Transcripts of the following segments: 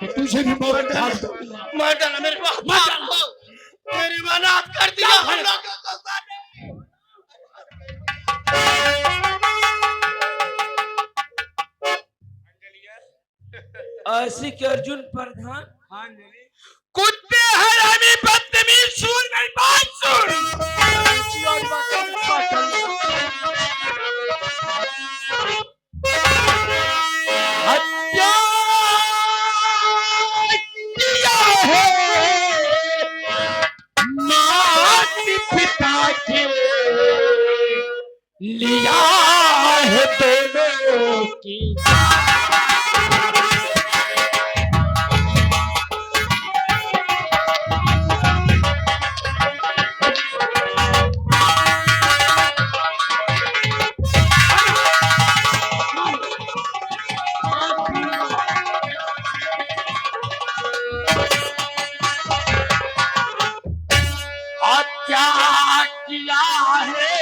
तुझे भी मौत डाल दूंगा। मार डाला मेरे बाप, मार डाला मेरी मां ने हाथ कर दिया हम लोगों को सामने। आशिक अर्जुन प्रधान। हाँ अंजलि। कुत्ते हरामी बदतमीज सूर में बादसूर। ऊंची आवाज बात हत्या किया है माता पिता के लिया है दोनों की। हत्या किया है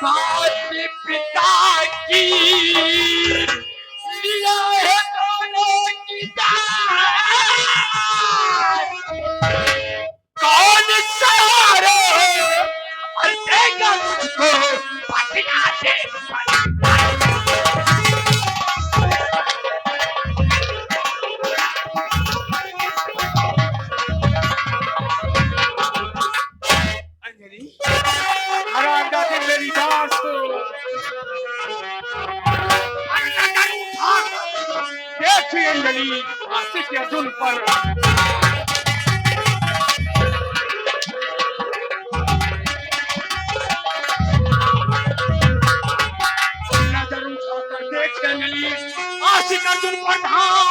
माता पिता की लिया है दोनों की जान। कौन सारे और देगा मुझको पकड़ा दे। अंजलि हरामजादे मेरी बात सुन। देखिए अंजलि आशिक अर्जुन पर नजर उठाकर देख अंजलि आशिक अर्जुन प्रधान।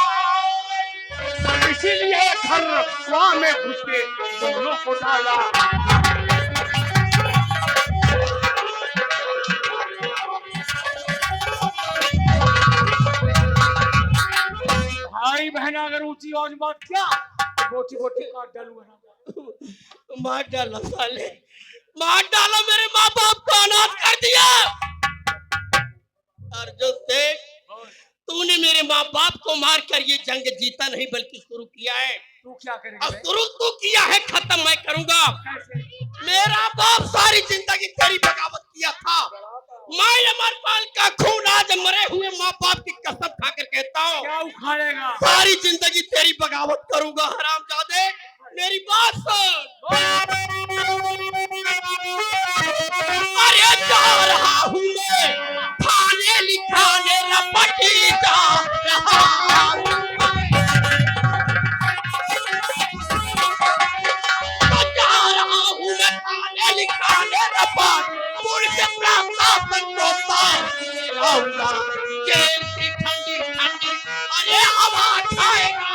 इसीलिए घर वहां में घुस के दोनों को डाला। भाई बहन अगर ऊंची आवाज बात क्या बोटी बोटी काट डालूंगा। मार डाला साले, मार डाला मेरे माँ बाप को अनाथ कर दिया। अर्जुन देख तूने मेरे माँ बाप को मार कर ये जंग जीता नहीं बल्कि शुरू किया है। तू क्या करेगा? अब शुरू तू किया है खत्म मैं करूंगा। मेरा बाप सारी जिंदगी तेरी बगावत किया था। मैं अमरपाल का खून आज मरे हुए माँ बाप की कसम खाकर कहता हूँ क्या उखाड़ेगा? सारी जिंदगी तेरी बगावत करूंगा। हरामजादे मेरी बात सुन। अरे जा रहा हूँ मैं थाने लिखाने लपटी जा रहा हूँ जा रहा हूँ मैं थाने लिखाने लपट पुलिस प्राप्त संतोषता रहूंगा। जेल की ठंडी ठंडी अरे हवा खाएगा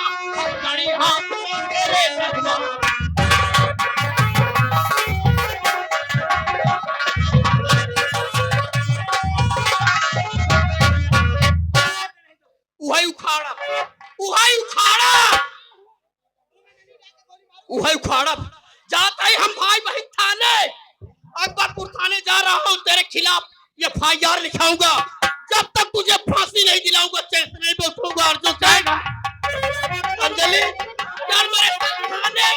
बड़ी हाथ में तेरे लगवा। वही उखाड़ा वही उखाड़ा वही उखाड़ा। जाता ही हम भाई बहन थाने अकबरपुर थाने जा रहा हूँ तेरे खिलाफ FIR लिखाऊंगा। जब तक तुझे फांसी नहीं दिलाऊंगा चैन से नहीं बैठूंगा। अर्जुन जाएगा अंजलि चल मेरे साथ थाने।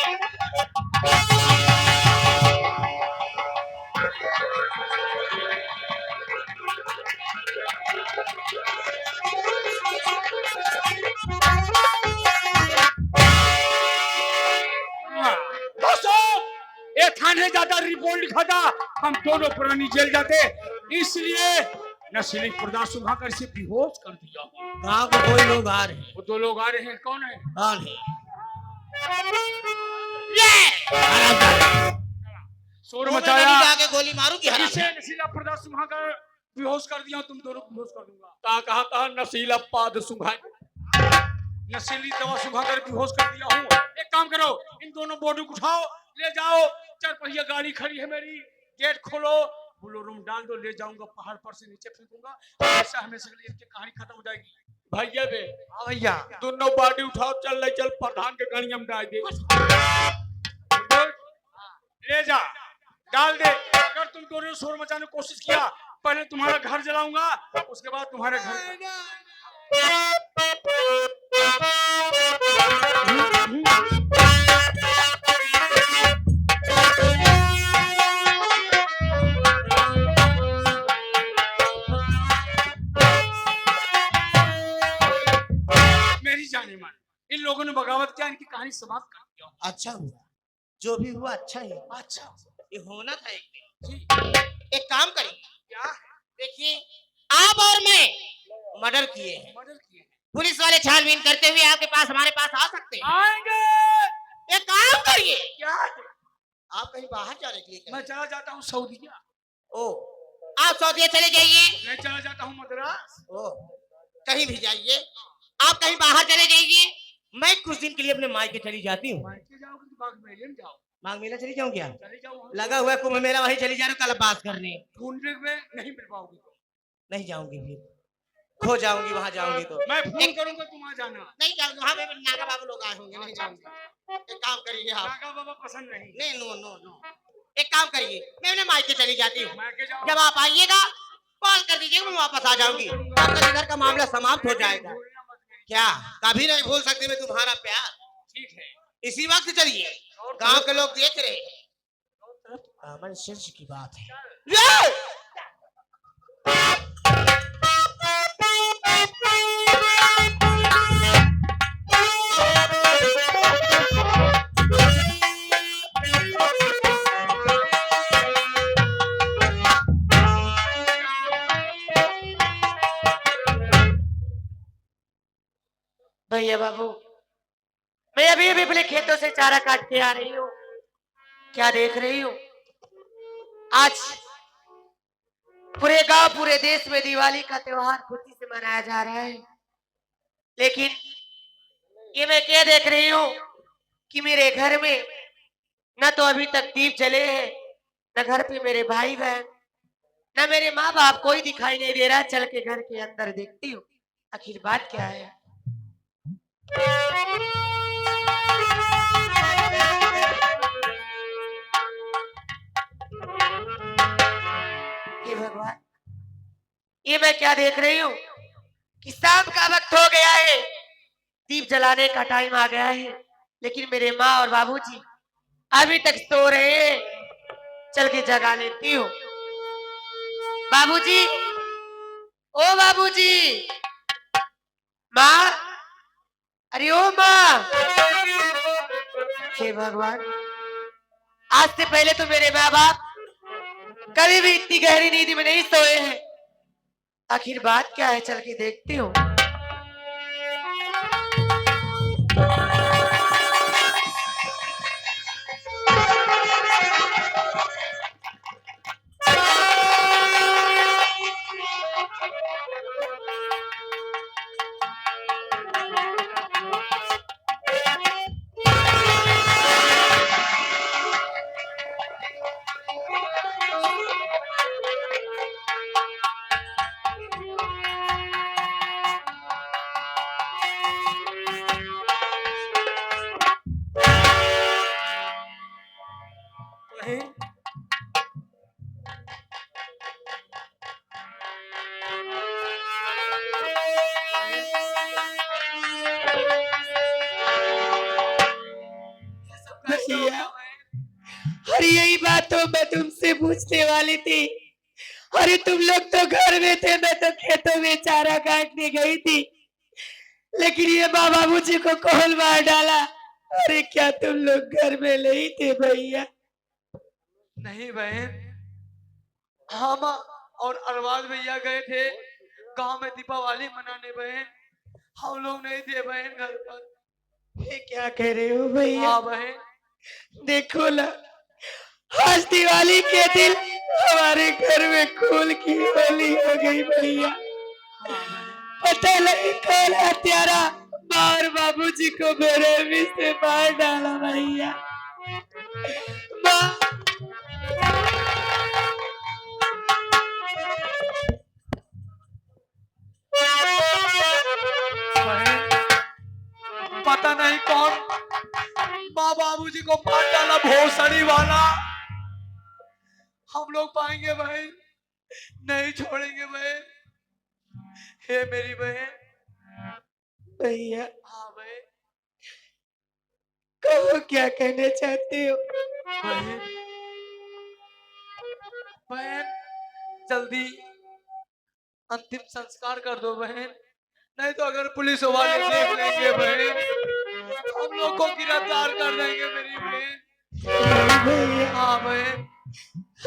दोस्तों ये थाने ज्यादा रिपोर्ट लिखा था हम दोनों पुरानी जेल जाते इसलिए नशीली पदार्थ सुखाकर इसे बेहोश कर दिया। गाँव के कोई लोग आ रहे हैं। वो दो लोग आ रहे हैं। कौन है? कौन है? ये शोर मैं मचाया। जाके गोली मारूंगी। इसे नशीला पदार्थ सुखाकर बेहोश कर दिया। तुम दोनों को बेहोश कर दूंगा। कहा नशीला पदार्थ सुखा नशीली दवा सुखाकर बेहोश कर दिया हूँ। एक काम करो इन दोनों बॉडी को उठाओ ले जाओ। 4 पहिया गाड़ी खड़ी है मेरी। गेट खोलो बोलोरो में डाल दो। ले जाऊंगा पहाड़ पर से नीचे फेंकूंगा। ऐसा हमेशा के लिए इसकी कहानी खत्म हो जाएगी। भैया बे भैया दोनों बॉडी उठाओ। चल ले चल प्रधान के गाड़ी में डाल दे। ले जा डाल दे। अगर तुम दोनों शोर मचाने की कोशिश किया पहले तुम्हारा घर जलाऊंगा उसके बाद तुम्हारे घर मेरी जाने मन, इन लोगों ने बगावत किया, इनकी कहानी समाप्त कर दिया। अच्छा हुआ, जो भी हुआ अच्छा ही हुआ। अच्छा ये होना था एक दिन। जी। एक काम करिए, क्या देखिए आप और मैं मर्डर किए हैं, मर्डर किए हैं? पुलिस वाले छानबीन करते हुए आपके पास हमारे पास आ सकते हैं। आएंगे। एक काम करिए, क्या? आप कहीं बाहर जाने के लिए मैं कहें। चला जाता हूँ सऊदीया। ओ, आप सऊदीया चले जाइए। मैं चला जाता हूँ मद्रास। ओ, कहीं भी जाइए, आप कहीं बाहर चले जाइए। मैं कुछ दिन के लिए अपने मायके चली जाती हूँ। मायके जाओगे तो बाग मेले में जाओ। माघ मेला चली जाऊँ क्या? चले जाओ। लगा हुआ है कुंभ मेला, वहीं चली जा रही हूँ कल बात करने। ढूंढने में नहीं मिल पाओगी तो नहीं जाऊंगी, फिर खो जाऊंगी वहां जाऊंगी तो। मैं फोन करूंगा, तुम आ जाना। नहीं जाऊंगी, वहां पे नागा बाबू लोग आए होंगे, नहीं जाऊंगी। एक काम करिए आप। नागा बाबा पसंद नहीं। नहीं, नो नो नो, एक काम करिए, मैं अपने मायके चली जाती हूँ। मायके जाओ। जब आप आइएगा कॉल कर दीजिएगा, मैं वापस आ जाऊंगी। आपका इधर का मामला समाप्त हो जाएगा। भूलना मत मेरी। क्या कभी नहीं भूल सकती मैं तुम्हारा प्यार। ठीक है। इसी वक्त चलिए, गांव के लोग देख रहे हैं। अमन शीर्ष की बात है। ये! भैया बाबू, मैं अभी अभी अपने खेतों से चारा काट के आ रही हूँ। क्या देख रही हूँ? आज पूरे गांव पूरे देश में दिवाली का त्योहार खुशी से मनाया जा रहा है, लेकिन ये मैं क्या देख रही हूँ कि मेरे घर में न तो अभी तक दीप जले हैं, न घर पे मेरे भाई बहन, न मेरे माँ बाप, कोई दिखाई नहीं दे रहा। चल के घर के अंदर देखती हूँ, आखिर बात क्या है। हे भगवान, ये मैं क्या देख रही हूँ कि शाम का वक्त हो गया है, दीप जलाने का टाइम आ गया है, लेकिन मेरे माँ और बाबूजी अभी तक सो रहे हैं। चल के जगा लेती हूँ। बाबूजी, ओ बाबूजी, माँ, अरे ओ माँ। हे भगवान, आज से पहले तो मेरे माँ बाप कभी भी इतनी गहरी नींद में नहीं सोए हैं। आखिर बात क्या है, चल के देखती हूँ। भैया, अरे यही बात तो मैं तुमसे पूछने वाली थी। अरे तुम लोग तो घर में थे, मैं तो खेतों में चारा काटने गई थी, लेकिन ये माँ बाबूजी को कौन मार डाला? अरे क्या तुम लोग घर में नहीं थे भैया? नहीं बहन, हम और अरबाज भैया गए थे गांव में दीपावली मनाने बहन। हम लोग नहीं थे बहन घर पर। ये क्या कह रहे हो भैया? हाँ बहन। देखो ना, आज दिवाली के दिन हमारे घर में खून की होली हो गई भैया। पता नहीं कौन हत्यारा माँ और बाबूजी को बेरहमी से मार डाला भैया। माँ, पता नहीं कौन माँ बाबूजी को मार डाला, भोसड़ी वाला। हम लोग पाएंगे बहन, नहीं छोड़ेंगे बहन। हे मेरी बहन, भैया हाँ बहन। कहो क्या कहना चाहते हो? बहन बहन जल्दी अंतिम संस्कार कर दो बहन, नहीं तो अगर पुलिस वाले देख लेंगे बहन हम लोग को गिरफ्तार कर देंगे मेरी बहन। भैया हाँ बहन।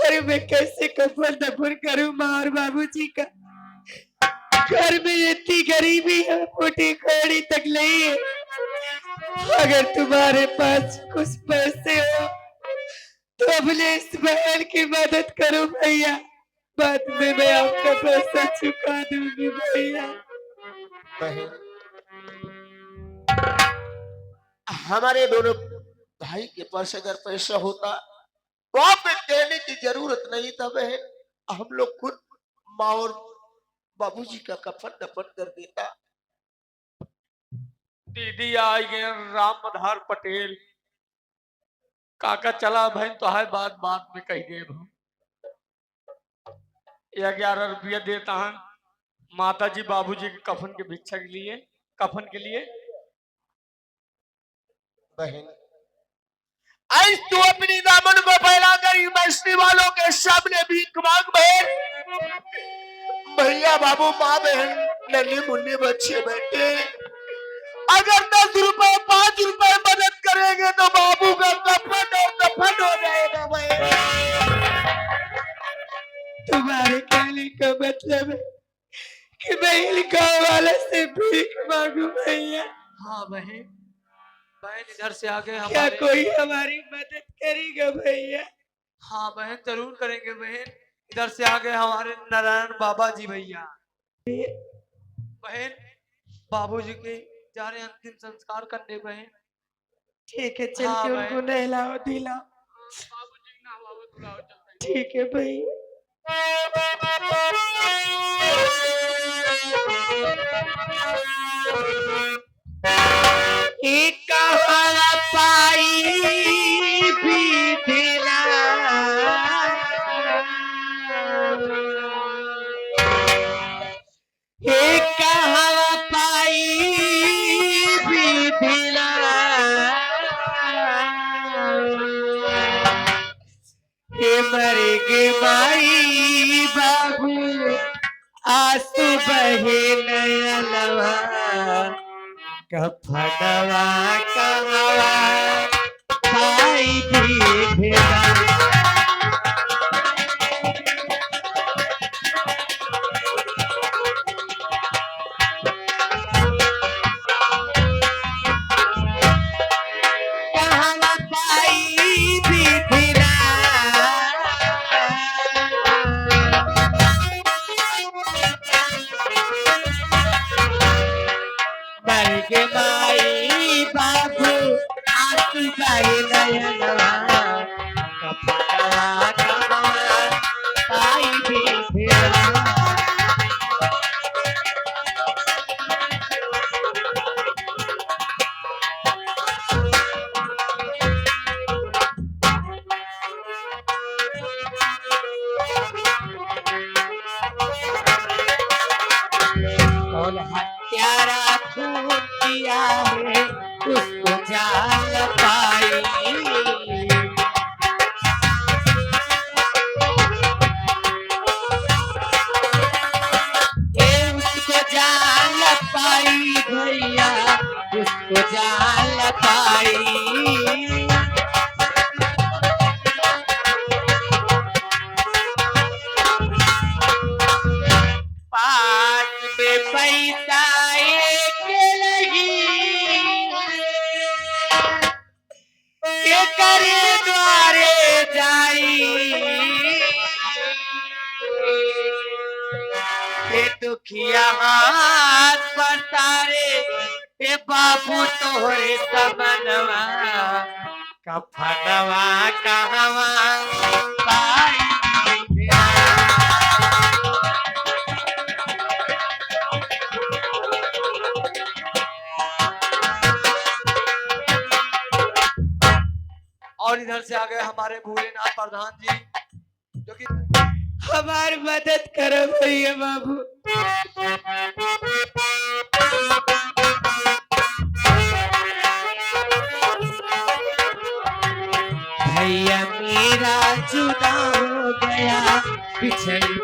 अरे मैं कैसे कफन दफन करूं माँ और बाबूजी का? घर में इतनी गरीबी है, फूटी कौड़ी तक नहीं है। अगर तुम्हारे पास कुछ पैसे हो तो अपने इस बहन की मदद करो भैया, बाद में मैं आपका पैसा चुका दूंगी भैया। बहन हमारे दोनों भाई के पास अगर पैसा होता तो आप पे कहने की जरूरत नहीं था बहन, हम लोग खुद माँ और बाबूजी का कफन दफन कर देता। दीदी आई गए राम मधार पटेल, काका चला बहन तो है बात बात में कही गए। 11 रुपया देता है माता जी बाबूजी के कफन के भिक्षा के लिए, कफन के लिए। बहन आज तू अपनी दामन को फैलाकर यूनिवर्सिटी वालों के सामने भीख मांग बहन। भैया बाबू माँ बहन नन्हे मुन्ने बच्चे बैठे, अगर 10 रुपए 5 रुपए मदद करेंगे तो बाबू का कफन और दफन हो जाएगा बहन। तुम्हारे कहने का मतलब है कि मैं इन गाँव वाले से भीख मांगू भैया? हाँ बहन, बहन इधर से आगे क्या हमारे। कोई हमारी मदद करेगा भैया? हाँ बहन जरूर करेंगे बहन, इधर से आगे हमारे नारायण बाबा जी भैया। बहन बाबूजी के जा रहे हैं अंतिम संस्कार करने बहन। ठीक है चल हाँ के भाई। उनको नहलाओ दिलाओ। बाबूजी ना बाबू बुलाओ चलते हैं। ठीक है भैया। एक कहावा पाई भी दिला, एक कहावा पाई भी दिला, हे मरे गे माई बाबू आंसू बहे नयनवा, कफनवा कहवा पाई भी भेला। कहवा पाई भी भेला, मर गे माई बाबू आंसू बहे नयनवा, कफनवा कहवा पाई भी भेला। कौन हत्यारा खून किया है उसको जान पाई, ये उसको जान पाई भैया, उसको जान पाई। पास में पैसा एक लगी, के करे द्वारे जाई, के दुखिया हाथ पसारे ए बाबू तोहरे समनवा, कफनवा कहवा पाई भेला। और इधर से आगे हमारे भोलेनाथ प्रधान जी जो कि हमारी मदद करो भैया बाबू।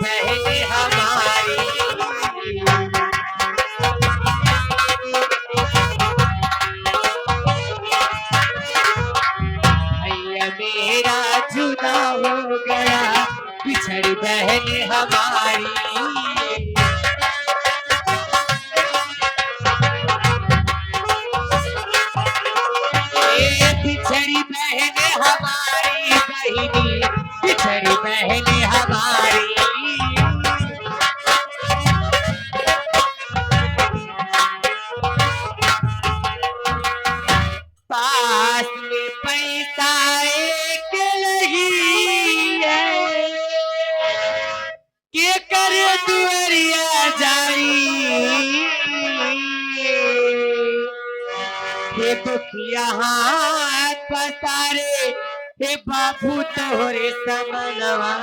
बहन हमारी। भैया मेरा जुदा हो गया, बिछड़ी बहन हमारी। बिछड़ी बहन हमारी, बहिनी बिछड़ी बहन हमारी। पास में पैसा एक लगी है, के कर दुआरिया जाई। हे दुखिया हाथ पसारे, हे बाबू तोहरे समनवा,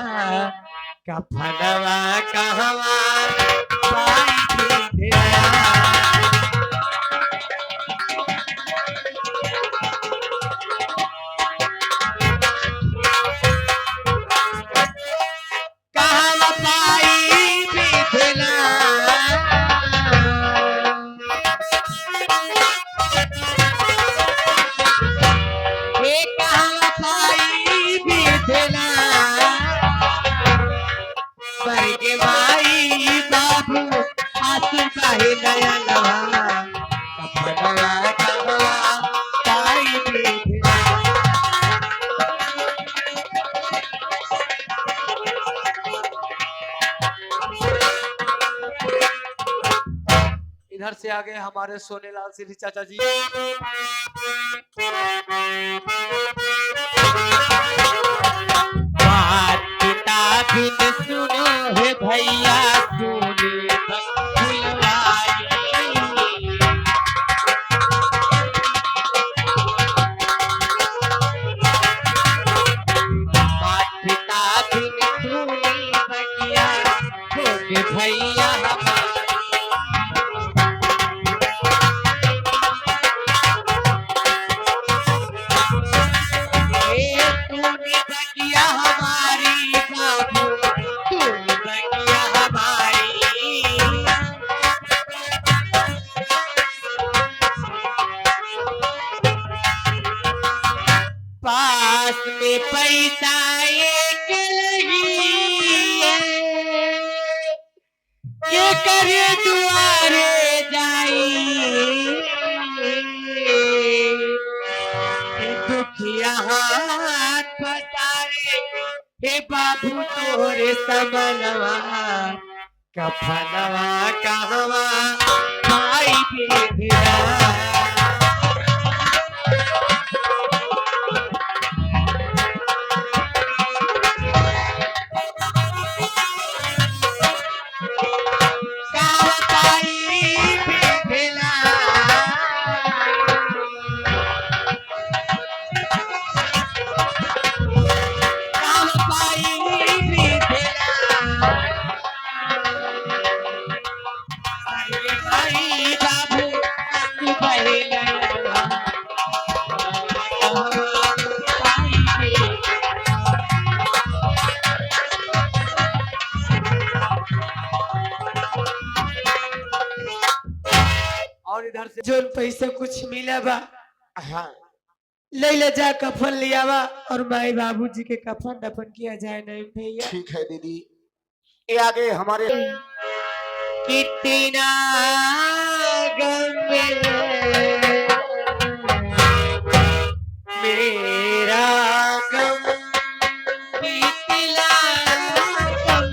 कफनवा कहवा पाई विधवा। कहवा पाई विधवा। स्वर्ग माई बाबू आंसू काहे नया नवा, कफनवा कहवा पाई विधवा। इधर से आगे हमारे सोनेलाल श्री चाचा जी। बात पिता बिन सुनो है भैया, सुने फुलवारी। बात पिता बिन सुने भैया, सुने भैया हमारी। तूने बगिया हमारी बाबू, तूने बगिया हमारी। पास में पैसा एक लगी है, के करे दुआरे जाई। दुखिया हाथ पसारे, हे बाबू तोरे समनवा, कफनवा कहवा पाई विधवा। कहवा पाई विधवा। और इधर से जो पैसा कुछ मिला बा, हाँ ले जा कफन लिया बा, और माई बाबूजी के कफन दफन किया जाए। नहीं भैया ठीक है दीदी। ये आगे हमारे कितना गम मेरा गम कितना गम।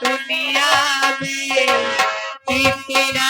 दुनिया में कितना